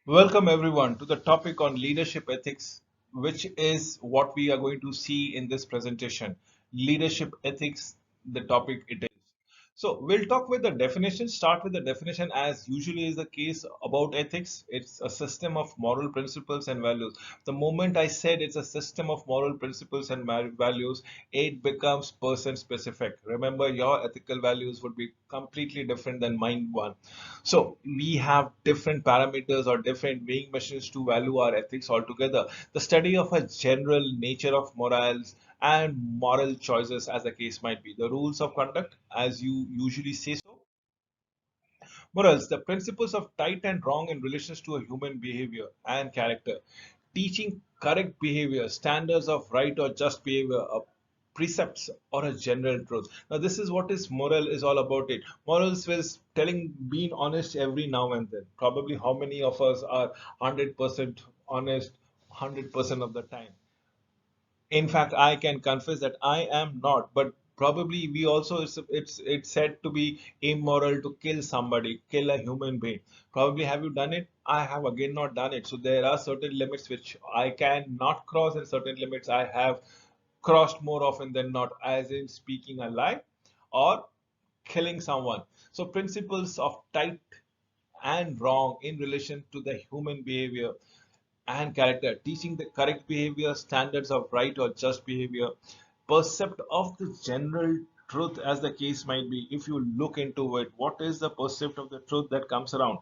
Welcome everyone to the topic on leadership ethics, which is what we are going to see in this presentation. Leadership ethics, the topic it is. So we'll talk with the definition, start with the definition as usually is the case about ethics. It's a system of moral principles and values. The moment I said it's a system of moral principles and values, it becomes person specific. Remember, your ethical values would be completely different than mine one. So we have different parameters or different weighing machines to value our ethics altogether. The study of a general nature of morals and moral choices, as the case might be. The rules of conduct, as you usually say so. Morals, the principles of right and wrong in relations to a human behavior and character. Teaching correct behavior, standards of right or just behavior, precepts or a general truth. Now, this is what is moral is all about it. Morals is telling, being honest every now and then. Probably how many of us are 100% honest 100% of the time? In fact, I can confess that I am not, but probably we also it's said to be immoral to kill somebody, kill a human being. Probably have you done it? I have again not done it. So there are certain limits which I can not cross, and certain limits I have crossed more often than not, as in speaking a lie or killing someone. So principles of right and wrong in relation to the human behavior and character, teaching the correct behavior, standards of right or just behavior, percept of the general truth, as the case might be. If you look into it, what is the percept of the truth that comes around?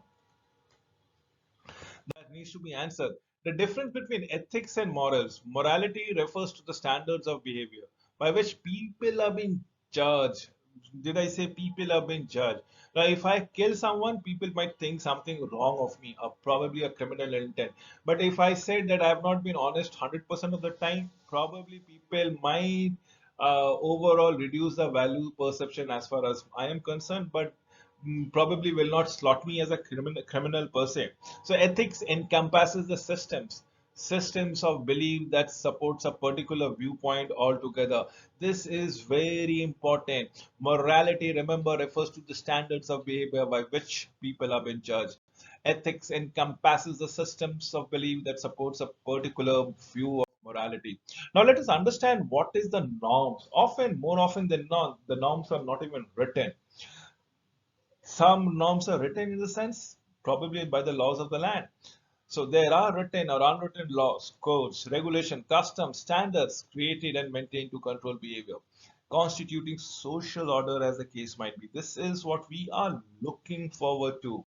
That needs to be answered. The difference between ethics and morals. Morality refers to the standards of behavior by which people are being judged. Did I say people are being judged? Now, if I kill someone, people might think something wrong of me, or probably a criminal intent. But if I said that I have not been honest 100% of the time, probably people might overall reduce the value perception as far as I am concerned. But probably will not slot me as a criminal per se. So ethics encompasses the systems of belief that supports a particular viewpoint altogether. This is very important. Morality, remember, refers to the standards of behavior by which people are being judged. Ethics encompasses the systems of belief that supports a particular view of morality. Now let us understand what is the norms. Often, more often than not, the norms are not even written. Some norms are written in the sense probably by the laws of the land. So there are written or unwritten laws, codes, regulation, customs, standards created and maintained to control behavior, constituting social order, as the case might be. This is what we are looking forward to.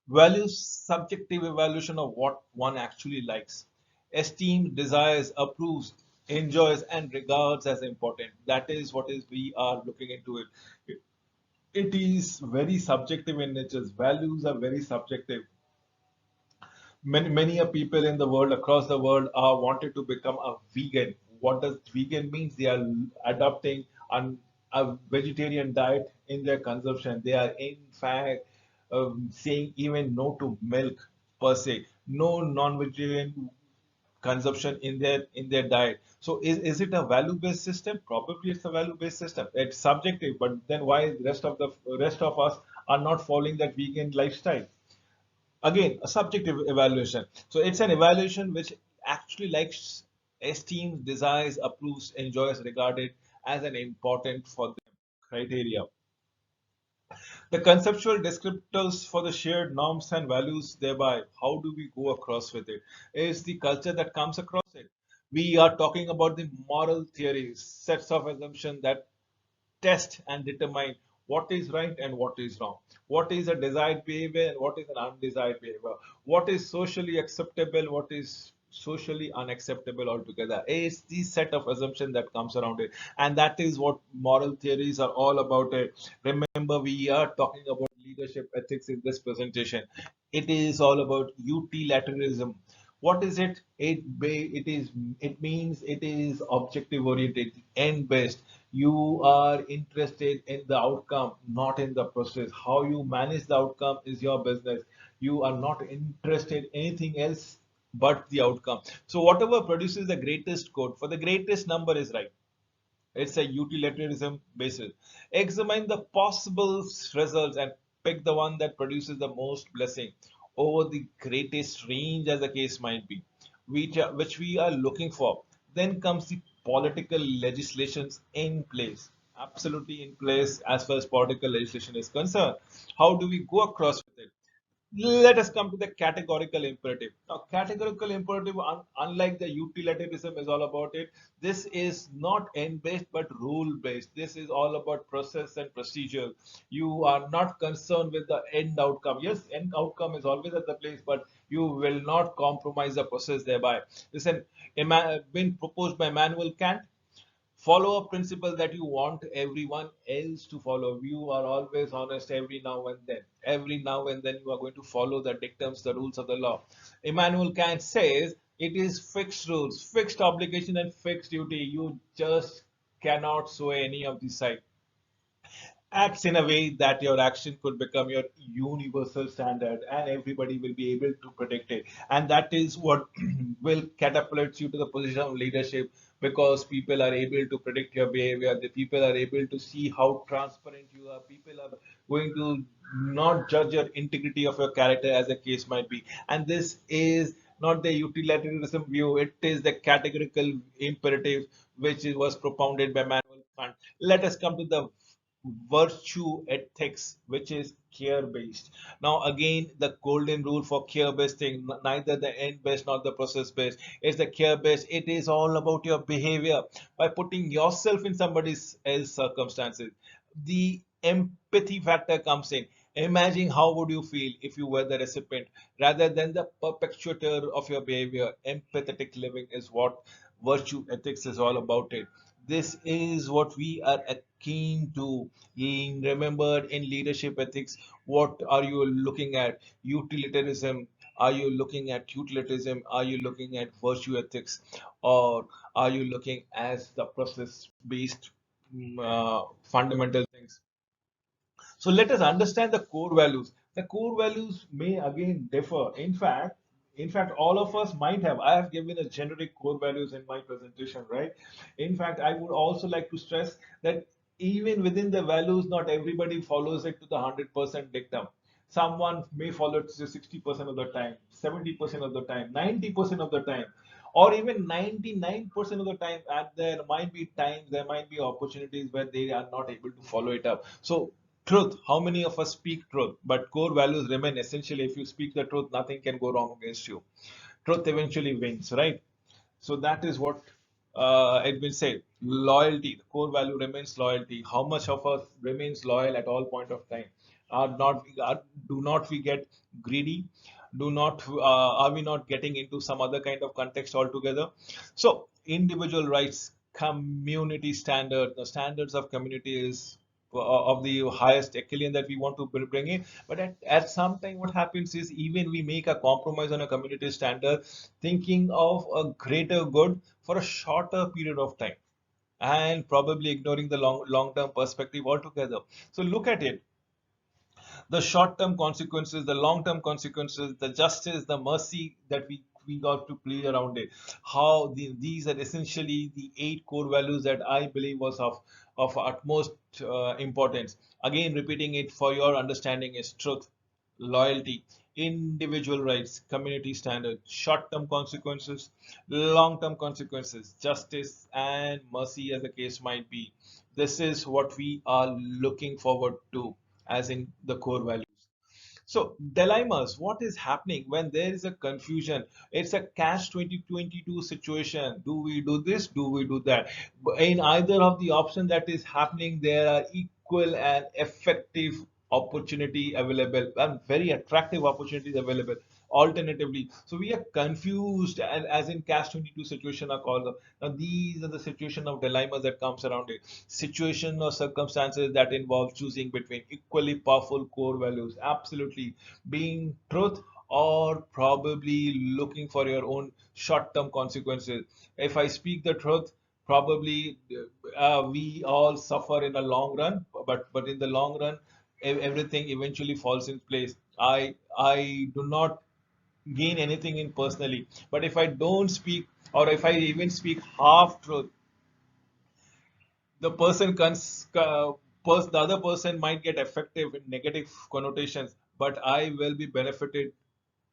Values, subjective evaluation of what one actually likes. Esteem, desires, approves, enjoys, and regards as important. That is what is we are looking into it. It is very subjective in nature. Values are very subjective. Many people in the world, across the world, are wanted to become a vegan. What does vegan means? They are adopting a vegetarian diet in their consumption. They are in fact saying even no to milk per se, no non-vegetarian consumption in their diet. So is it a value based system? Probably it's a value based system. It's subjective, but then why the rest of us are not following that vegan lifestyle? Again, a subjective evaluation. So it's an evaluation which actually likes, esteems, desires, approves, enjoys, regarded as an important for them criteria. The conceptual descriptors for the shared norms and values, thereby, how do we go across with it? Is the culture that comes across it. We are talking about the moral theories, sets of assumptions that test and determine what is right and what is wrong, what is a desired behavior and what is an undesired behavior, what is socially acceptable, what is socially unacceptable altogether. It's the set of assumption that comes around it, and that is what moral theories are all about. It. Remember, we are talking about leadership ethics in this presentation. It is all about utilitarianism. What is it? It means it is objective oriented, end based. You are interested in the outcome, not in the process. How you manage the outcome is your business. You are not interested in anything else but the outcome. So whatever produces the greatest code for the greatest number is right. It's a utilitarianism basis. Examine the possible results and pick the one that produces the most blessing. over the greatest range, as the case might be, which we are looking for. Then comes the political legislations in place, absolutely in place as far as political legislation is concerned. How do we go across with it? Let us come to the categorical imperative. Now, categorical imperative, unlike the utilitarianism, is all about it. This is not end based but rule based. This is all about process and procedure. You are not concerned with the end outcome. Yes, end outcome is always at the place, but you will not compromise the process thereby. Listen, been proposed by Immanuel Kant. Follow a principle that you want everyone else to follow. You are always honest every now and then. Every now and then you are going to follow the dictums, the rules of the law. Immanuel Kant says it is fixed rules, fixed obligation, and fixed duty. You just cannot sway any of the side. Acts in a way that your action could become your universal standard and everybody will be able to predict it. And that is what will catapult you to the position of leadership, because people are able to predict your behavior. The people are able to see how transparent you are. People are going to not judge your integrity of your character, as the case might be. And this is not the utilitarianism view, it is the categorical imperative which was propounded by Manuel Kant. Let us come to the virtue ethics, which is care based. Now again, the golden rule for care based thing, neither the end based nor the process based, it's the care based. It is all about your behavior by putting yourself in somebody else's circumstances. The empathy factor comes in. Imagine how would you feel if you were the recipient rather than the perpetuator of your behavior. Empathetic living is what virtue ethics is all about it. This is what we are keen to. Remember, in leadership ethics, what are you looking at? Utilitarianism. Are you looking at utilitarianism? Are you looking at virtue ethics? Or are you looking as the process based fundamental things? So let us understand the core values. The core values may again differ. In fact, all of us might have. I have given a generic core values in my presentation, right? In fact, I would also like to stress that even within the values, not everybody follows it to the 100% dictum. Someone may follow it to 60% of the time, 70% of the time, 90% of the time, or even 99% of the time. And there might be times, there might be opportunities where they are not able to follow it up. So truth, how many of us speak truth? But core values remain essential. If you speak the truth, nothing can go wrong against you. Truth eventually wins, right? So that is what it will say. Loyalty, the core value remains loyalty. How much of us remains loyal at all point of time? Do not we get greedy? Do not Are we not getting into some other kind of context altogether? So individual rights, community standard, the standards of community is of the highest echelon that we want to bring in. But at some time, what happens is even we make a compromise on a community standard, thinking of a greater good for a shorter period of time and probably ignoring the long term perspective altogether. So look at it, the short term consequences, the long term consequences, the justice, the mercy that we got to play around it. These are essentially the 8 core values that I believe was of utmost importance. Again, repeating it for your understanding is truth, loyalty, individual rights, community standard, short term consequences, long term consequences, justice, and mercy, as the case might be. This is what we are looking forward to as in the core values. So dilemmas, what is happening when there is a confusion? It's a catch 2022 situation. Do we do this? Do we do that? In either of the option that is happening, there are equal and effective opportunity available and very attractive opportunities available alternatively. So we are confused, and as in catch 22 situation are called. Now these are the situation of dilemmas that comes around it. Situation or circumstances that involve choosing between equally powerful core values, absolutely, being truth or probably looking for your own short-term consequences. If I speak the truth, probably we all suffer in the long run, but in the long run, everything eventually falls in place. I do not gain anything in personally, but if I don't speak, or if I even speak half truth, the the other person might get effective in negative connotations, but I will be benefited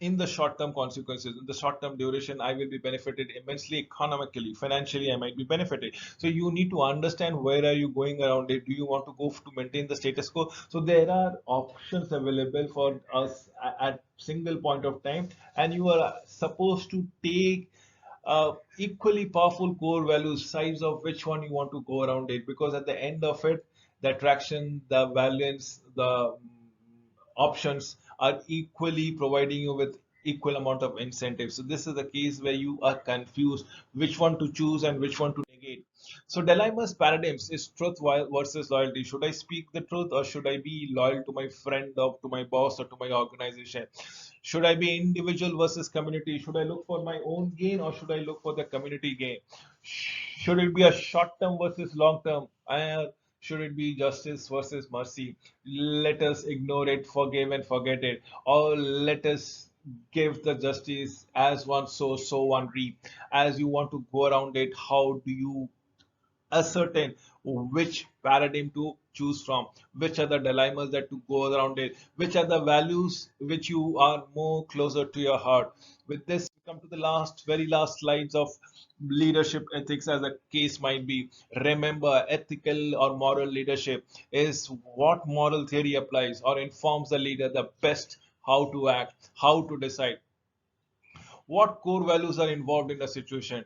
in the short term consequences, in the short term duration, I will be benefited immensely economically, financially, I might be benefited. So you need to understand where are you going around it. Do you want to go to maintain the status quo? So there are options available for us at single point of time, and you are supposed to take equally powerful core values, size of which one you want to go around it, because at the end of it, the attraction, the valence, the options are equally providing you with equal amount of incentives. So this is the case where you are confused which one to choose and which one to negate. So dilemma's paradigms is truth versus loyalty. Should I speak the truth, or should I be loyal to my friend or to my boss or to my organization? Should I be individual versus community? Should I look for my own gain, or should I look for the community gain? Should it be a short term versus long term? Should it be justice versus mercy? Let us ignore it, forgive and forget it, or let us give the justice as one sow, so one reap. As you want to go around it, how do you ascertain which paradigm to choose from, which are the dilemmas that to go around it, which are the values which you are more closer to your heart? With this, we come to the very last slides of leadership ethics, as a case might be. Remember, ethical or moral leadership is what moral theory applies or informs the leader the best how to act, how to decide. What core values are involved in a situation?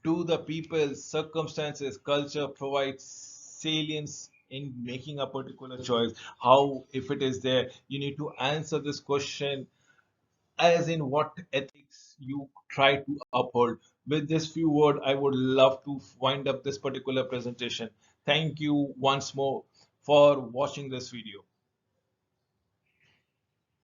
Do the people, circumstances, culture provide salience in making a particular choice? How, if it is there, you need to answer this question as in what ethics you try to uphold. With this few words, I would love to wind up this particular presentation. Thank you once more for watching this video.